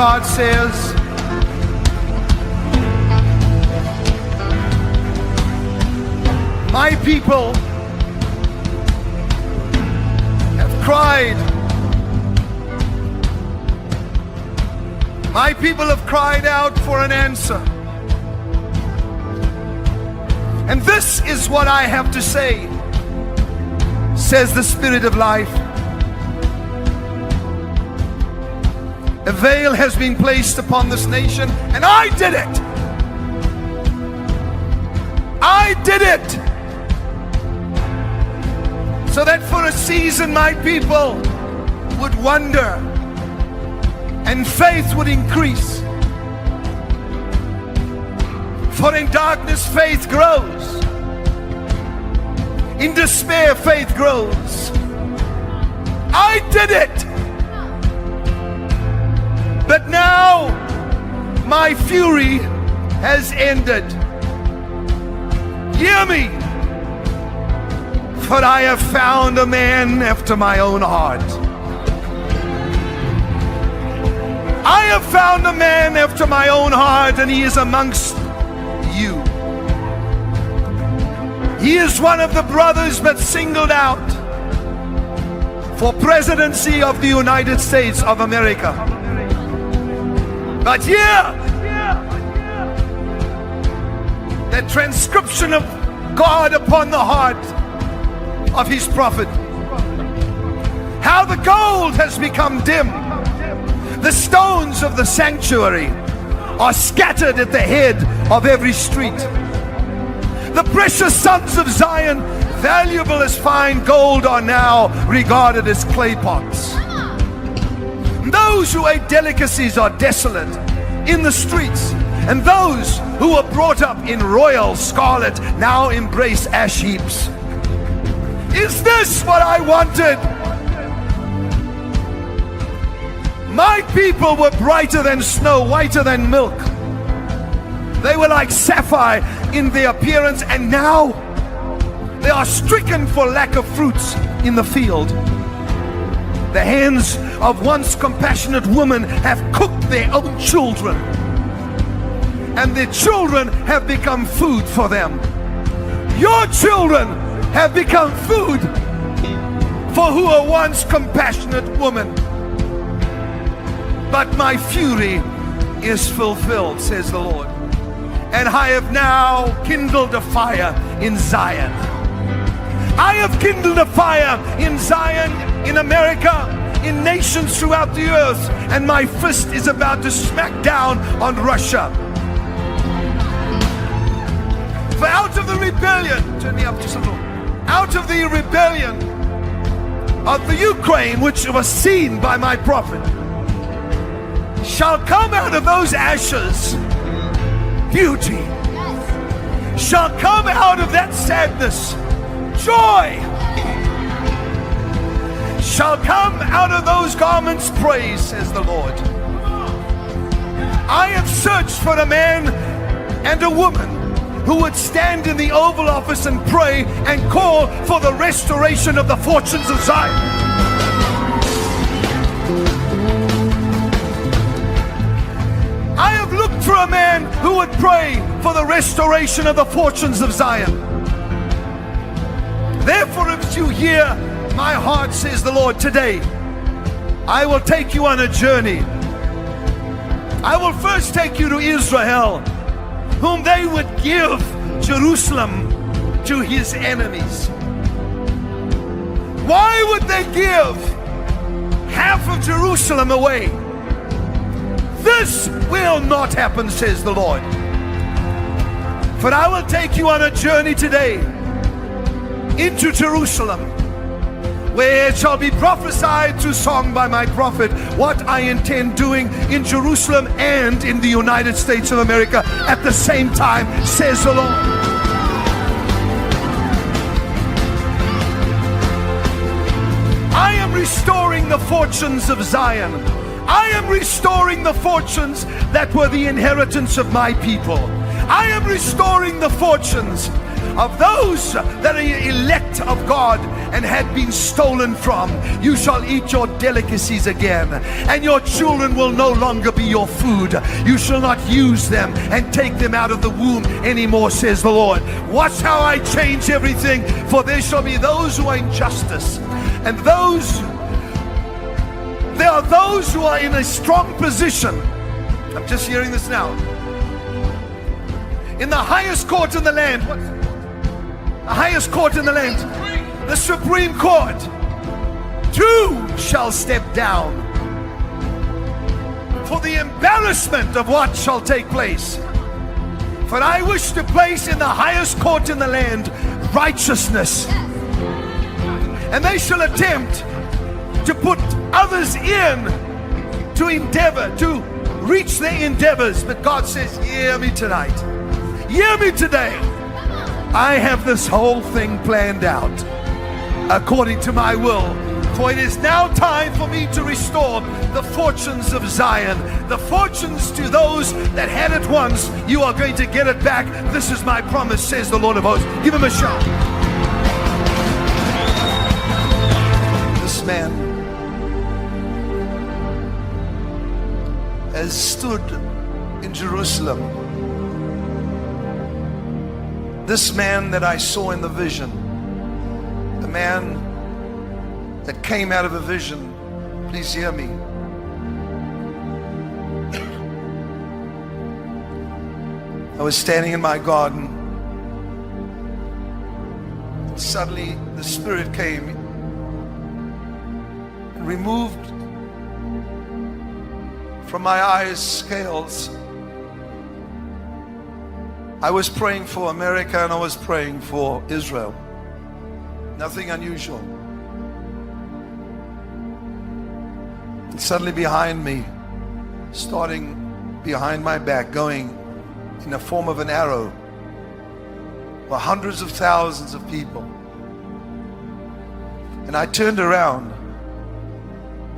God says, my people have cried. My people have cried out for an answer. And this is what I have to say, says the Spirit of life. A veil has been placed upon this nation, and I did it. I did it. So that for a season my people would wonder and faith would increase. For in darkness faith grows. In despair faith grows. I did it. But now my fury has ended. Hear me, for I have found a man after my own heart. I have found a man after my own heart, and he is amongst you. He is one of the brothers but singled out for presidency of the United States of America. But here, the transcription of God upon the heart of his prophet. How the gold has become dim. The stones of the sanctuary are scattered at the head of every street. The precious sons of Zion, valuable as fine gold, are now regarded as clay pots. Those who ate delicacies are desolate in the streets, and those who were brought up in royal scarlet now embrace ash heaps. Is this what I wanted? My people were brighter than snow, whiter than milk. They were like sapphire in their appearance, and now they are stricken for lack of fruits in the field. The hands of once compassionate women have cooked their own children, and their children have become food for them. Your children have become food for who were once compassionate women. But my fury is fulfilled, says the Lord, and I have now kindled a fire in Zion. I have kindled a fire in Zion, in America, in nations throughout the earth, and my fist is about to smack down on Russia. For out of the rebellion, turn me up just a little, out of the rebellion of the Ukraine, which was seen by my prophet, shall come out of those ashes beauty. Shall come out of that sadness joy. Shall come out of those garments praise, says the Lord. I have searched for a man and a woman who would stand in the Oval Office and pray and call for the restoration of the fortunes of Zion. I have looked for a man who would pray for the restoration of the fortunes of Zion. Therefore, if you hear my heart, says the Lord, today I will take you on a journey. I will first take you to Israel, whom they would give Jerusalem to his enemies. Why would they give half of Jerusalem away? This will not happen, says the Lord. For I will take you on a journey today into Jerusalem, where it shall be prophesied through song by my prophet what I intend doing in Jerusalem and in the United States of America at the same time, says the Lord. I am restoring the fortunes of Zion. I am restoring the fortunes that were the inheritance of my people. I am restoring the fortunes of those that are elect of God and had been stolen from. You shall eat your delicacies again, and your children will no longer be your food. You shall not use them and take them out of the womb anymore, says the Lord. Watch how I change everything, for there shall be those who are in justice, and there are those who are in a strong position. I'm just hearing this now. In the highest court in the land, the highest court in the land, the Supreme Court, two shall step down for the embarrassment of what shall take place. For I wish to place in the highest court in the land righteousness, and they shall attempt to put others in to endeavor, to reach their endeavors. But God says, hear me tonight. Hear me today. I have this whole thing planned out according to my will. For it is now time for me to restore the fortunes of Zion. The fortunes to those that had it once, you are going to get it back. This is my promise, says the Lord of hosts. Give him a shout. This man has stood in Jerusalem. This man that I saw in the vision, the man that came out of a vision, please hear me. I was standing in my garden. Suddenly the Spirit came and removed from my eyes scales. I was praying for America and I was praying for Israel. Nothing unusual. And suddenly behind me, starting behind my back, going in the form of an arrow, were hundreds of thousands of people. And I turned around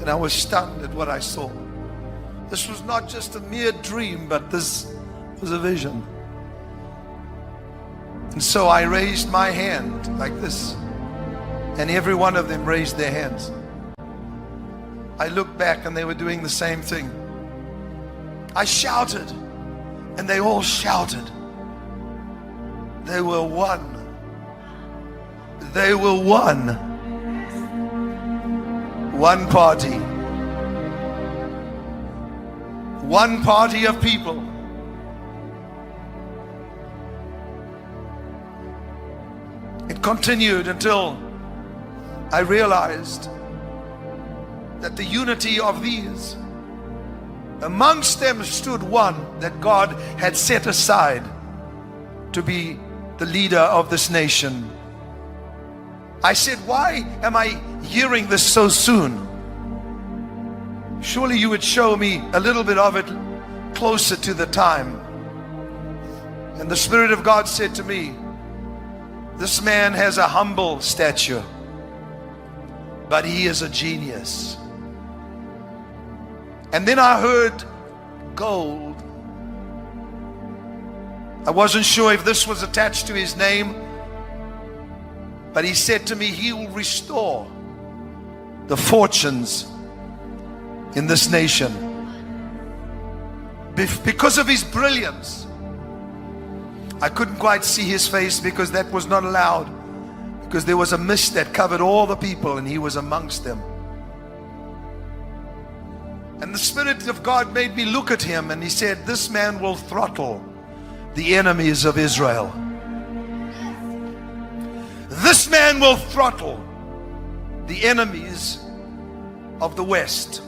and I was stunned at what I saw. This was not just a mere dream, but this was a vision. And so I raised my hand like this, and every one of them raised their hands. I looked back and they were doing the same thing. I shouted and they all shouted. They were one. They were one. One party. One party of people. It continued until I realized that the unity of these, amongst them stood one that God had set aside to be the leader of this nation. I said, why am I hearing this so soon? Surely you would show me a little bit of it closer to the time. And the Spirit of God said to me, this man has a humble stature, but he is a genius. And then I heard gold. I wasn't sure if this was attached to his name, but he said to me, he will restore the fortunes in this nation because of his brilliance. I couldn't quite see his face because that was not allowed, because there was a mist that covered all the people and he was amongst them. And the Spirit of God made me look at him, and he said, this man will throttle the enemies of Israel. This man will throttle the enemies of the West.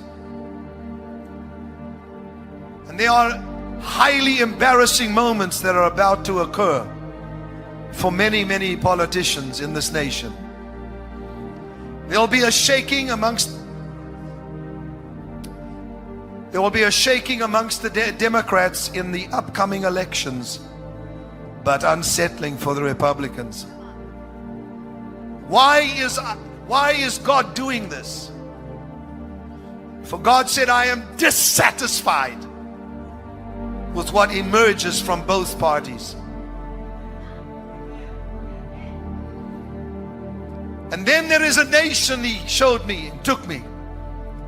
And there are highly embarrassing moments that are about to occur for many, many politicians in this nation. There will be a shaking amongst the Democrats in the upcoming elections, but unsettling for the Republicans. Why is God doing this? For God said, I am dissatisfied with what emerges from both parties. And then there is a nation, he showed me and took me,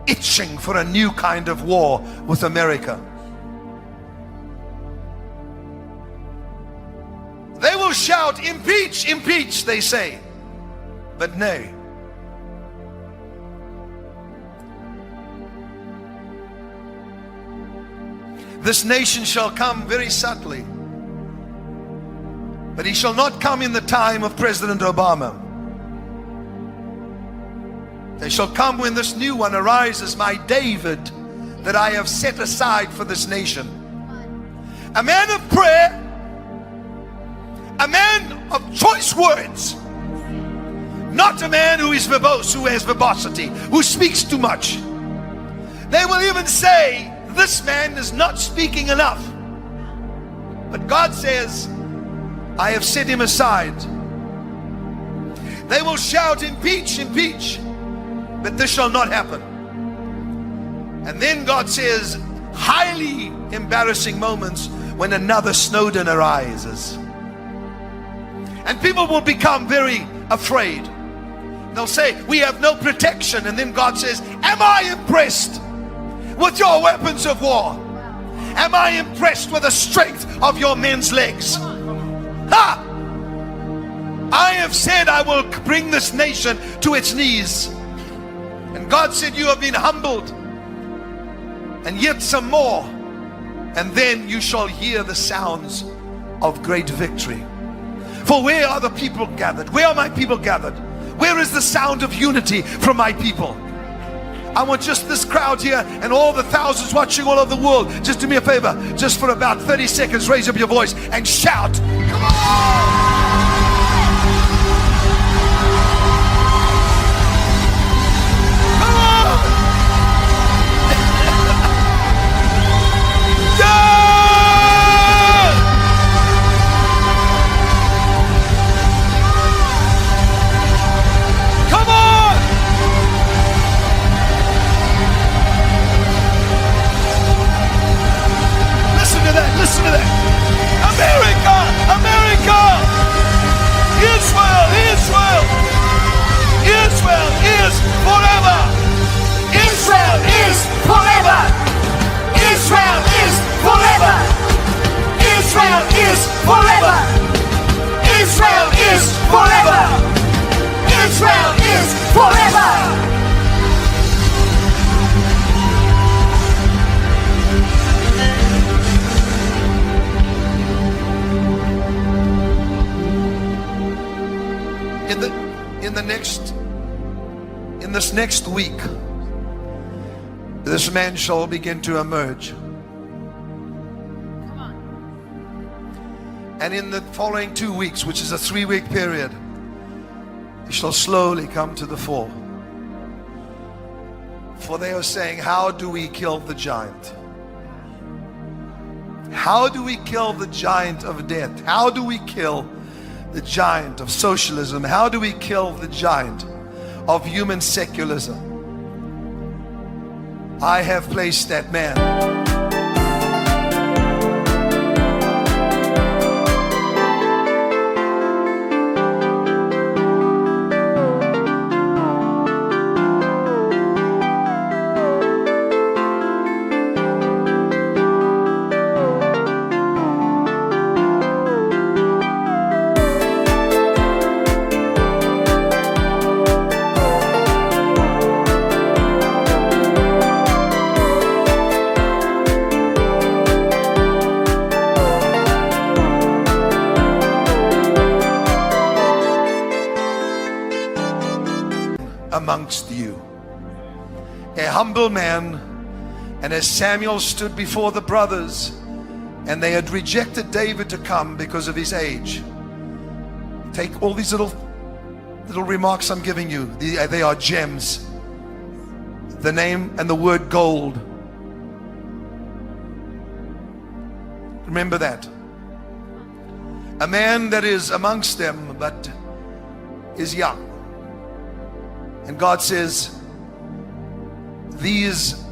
itching for a new kind of war with America. They will shout, impeach, impeach, they say. But nay. This nation shall come very subtly. But he shall not come in the time of President Obama. They shall come when this new one arises, my David, that I have set aside for this nation. A man of prayer, a man of choice words, not a man who is verbose, who has verbosity, who speaks too much. They will even say, this man is not speaking enough. But God says, I have set him aside. They will shout, impeach, impeach, but this shall not happen. And then God says, highly embarrassing moments when another Snowden arises. And people will become very afraid. They'll say, we have no protection. And then God says, am I impressed with your weapons of war? Am I impressed with the strength of your men's legs? Ha! I have said I will bring this nation to its knees. And God said, you have been humbled, and yet some more, and then you shall hear the sounds of great victory. For where are the people gathered? Where are my people gathered? Where is the sound of unity from my people? I want just this crowd here and all the thousands watching all over the world. Just do me a favor, just for about 30 seconds, raise up your voice and shout, come on! Listen to that. America, America, Israel, Israel, Israel is forever. Israel is forever. Israel is forever. Israel is forever. Israel is forever. Israel is forever. In this next week, this man shall begin to emerge. Come on. And in the following 2 weeks, which is a 3-week period, he shall slowly come to the fore. For they are saying, how do we kill the giant? How do we kill the giant of death? How do we kill the giant of socialism? How do we kill the giant of human secularism? I have placed that man. Amongst you, a humble man. And as Samuel stood before the brothers, and they had rejected David to come because of his age. Take all these little remarks I'm giving you. They are gems. The name and the word gold. Remember that. A man that is amongst them, but is young. And God says, these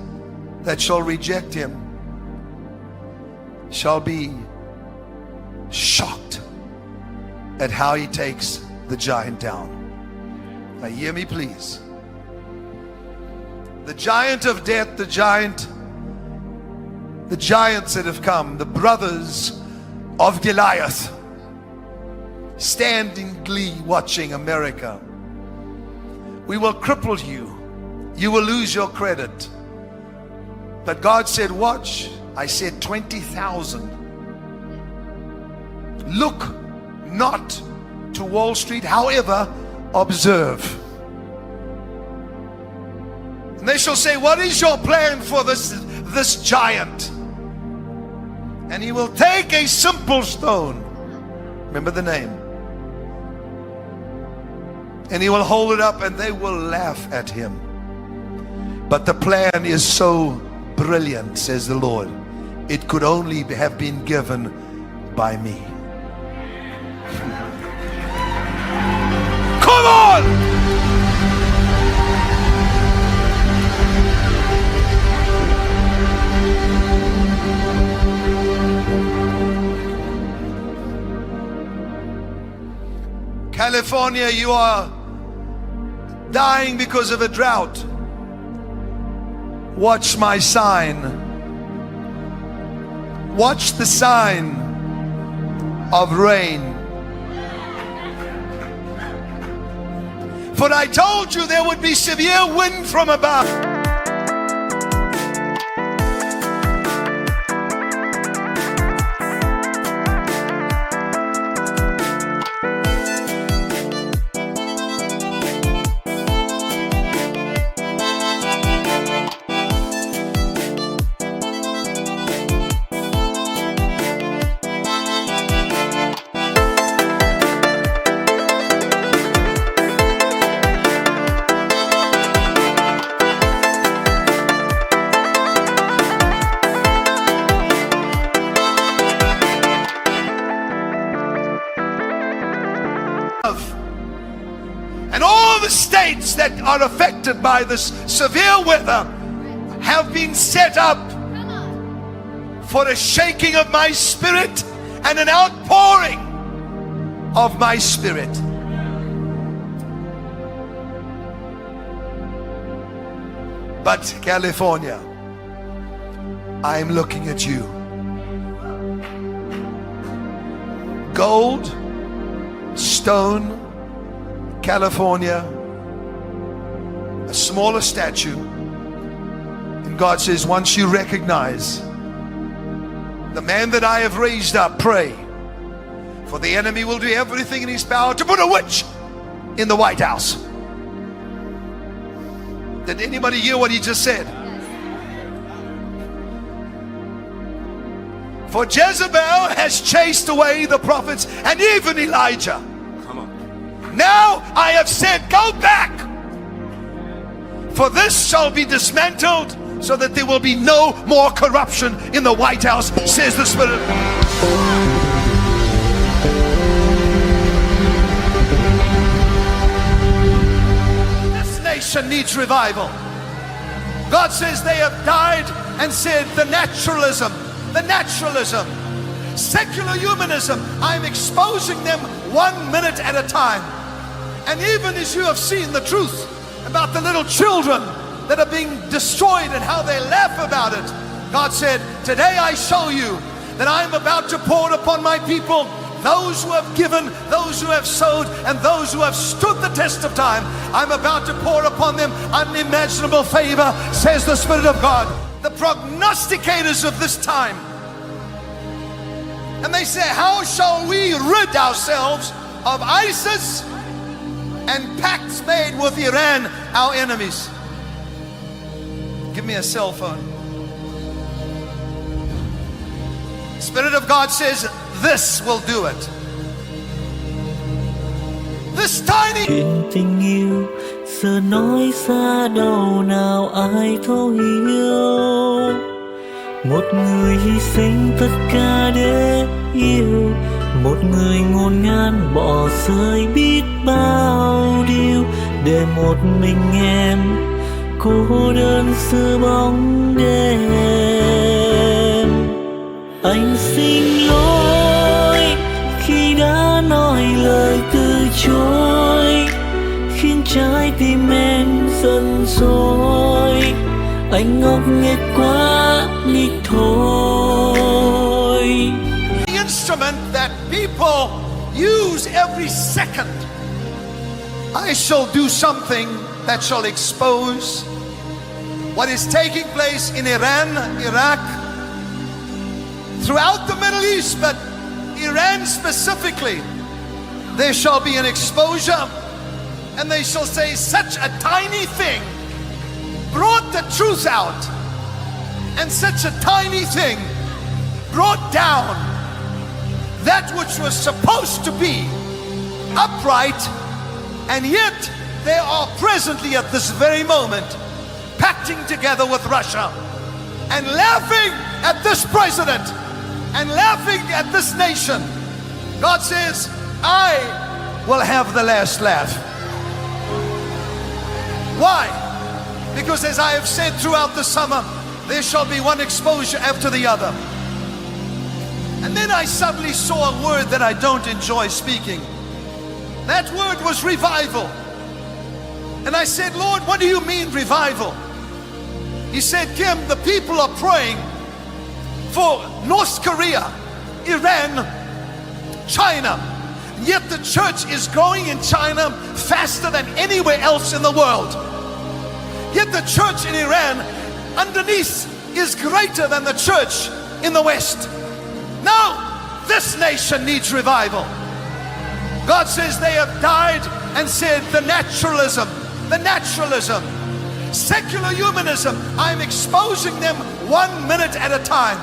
that shall reject him shall be shocked at how he takes the giant down. Now hear me please. The giant of death, the giants that have come, the brothers of Goliath, stand in glee watching America. We will cripple you. You will lose your credit. But God said, watch. I said 20,000. Look not to Wall Street, however, observe. And they shall say, what is your plan for this giant? And he will take a simple stone. Remember the name. And he will hold it up and they will laugh at him. But the plan is so brilliant, says the Lord. It could only have been given by me. Come on! California, you are dying because of a drought. Watch my sign. Watch the sign of rain. For I told you there would be severe wind from above. And all the states that are affected by this severe weather have been set up for a shaking of my spirit and an outpouring of my spirit. But California, I'm looking at you. Gold, stone, California, a smaller statue. And God says, once you recognize the man that I have raised up, pray. For the enemy will do everything in his power to put a witch in the White House. Did anybody hear what he just said? For Jezebel has chased away the prophets and even Elijah. Now I have said, go back. For this shall be dismantled, so that there will be no more corruption in the White House, says the Spirit. This nation needs revival. God says they have died and said the naturalism, secular humanism, I'm exposing them 1 minute at a time. And even as you have seen the truth about the little children that are being destroyed and how they laugh about it, God said, today I show you that I'm about to pour upon my people, those who have given, those who have sowed, and those who have stood the test of time. I'm about to pour upon them unimaginable favor, says the Spirit of God. The prognosticators of this time. And they say, how shall we rid ourselves of ISIS and pacts made with Iran, our enemies? Give me a cell phone. Spirit of God says, this will do it. This tiny Tình yêu giờ nói xa đâu nào ai thấu hiểu. Một người hy sinh tất cả để yêu, một người ngôn ngang bỏ rơi biết bao điều để một mình em cô đơn giữa bóng đêm. Anh xin lỗi khi đã nói lời từ chối, khiến trái rồi, anh ngốc nghếch quá đi thôi. The instrument that people use every second. I shall do something that shall expose what is taking place in Iran, Iraq, throughout the Middle East, but Iran specifically. There shall be an exposure, and they shall say such a tiny thing brought the truth out, and such a tiny thing brought down that which was supposed to be upright, and yet they are presently at this very moment pacting together with Russia and laughing at this president and laughing at this nation. God says, I will have the last laugh. Why? Because as I have said throughout the summer, there shall be one exposure after the other. And then I suddenly saw a word that I don't enjoy speaking. That word was revival. And I said, Lord, what do you mean revival? He said, Kim, the people are praying for North Korea, Iran, China. Yet the church is growing in China faster than anywhere else in the world. Yet the church in Iran underneath is greater than the church in the West. Now, this nation needs revival. God says they have died and said the naturalism, secular humanism, I'm exposing them 1 minute at a time.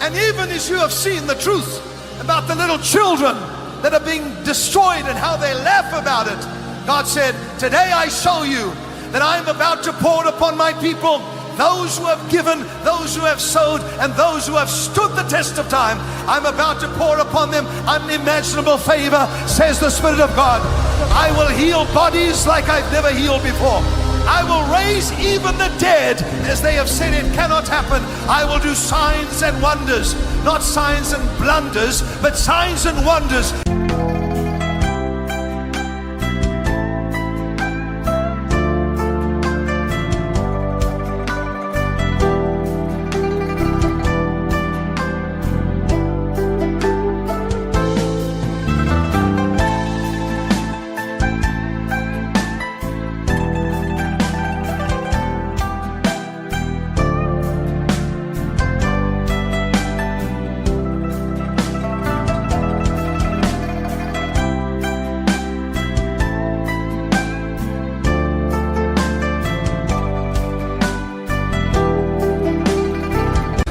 And even as you have seen the truth about the little children that are being destroyed and how they laugh about it, God said, today I show you that I'm about to pour upon my people, those who have given, those who have sowed, and those who have stood the test of time. I'm about to pour upon them unimaginable favor, says the Spirit of God. I will heal bodies like I've never healed before. I will raise even the dead, as they have said it cannot happen. I will do signs and wonders, not signs and blunders, but signs and wonders.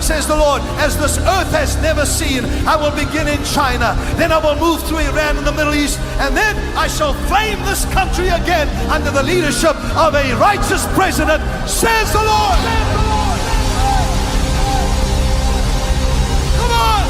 Says the Lord, as this earth has never seen, I will begin in China, then I will move through Iran and the Middle East, and then I shall flame this country again under the leadership of a righteous president, says the Lord. Come on!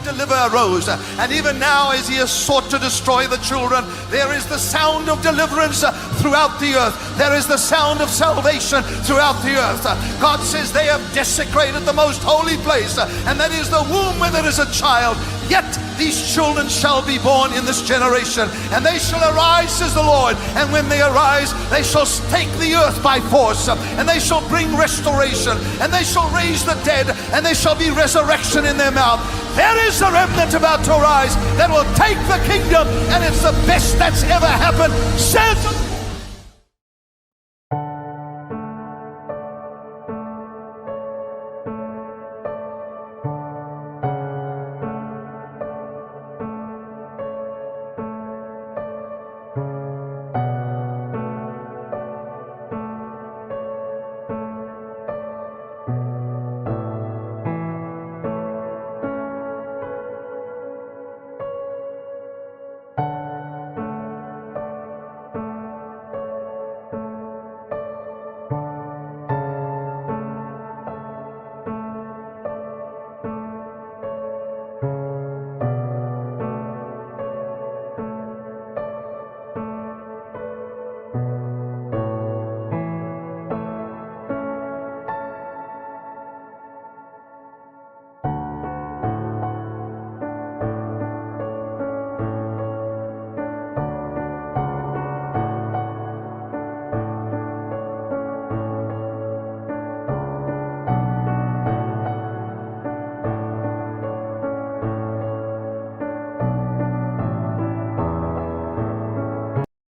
Deliverer arose, and even now as he has sought to destroy the children, there is the sound of deliverance throughout the earth. There is the sound of salvation throughout the earth. God says they have desecrated the most holy place, and that is the womb where there is a child. Yet these children shall be born in this generation, and they shall arise, says the Lord. And when they arise, they shall take the earth by force, and they shall bring restoration, and they shall raise the dead, and there shall be resurrection in their mouth. There is a remnant about to rise that will take the kingdom, and it's the best that's ever happened, says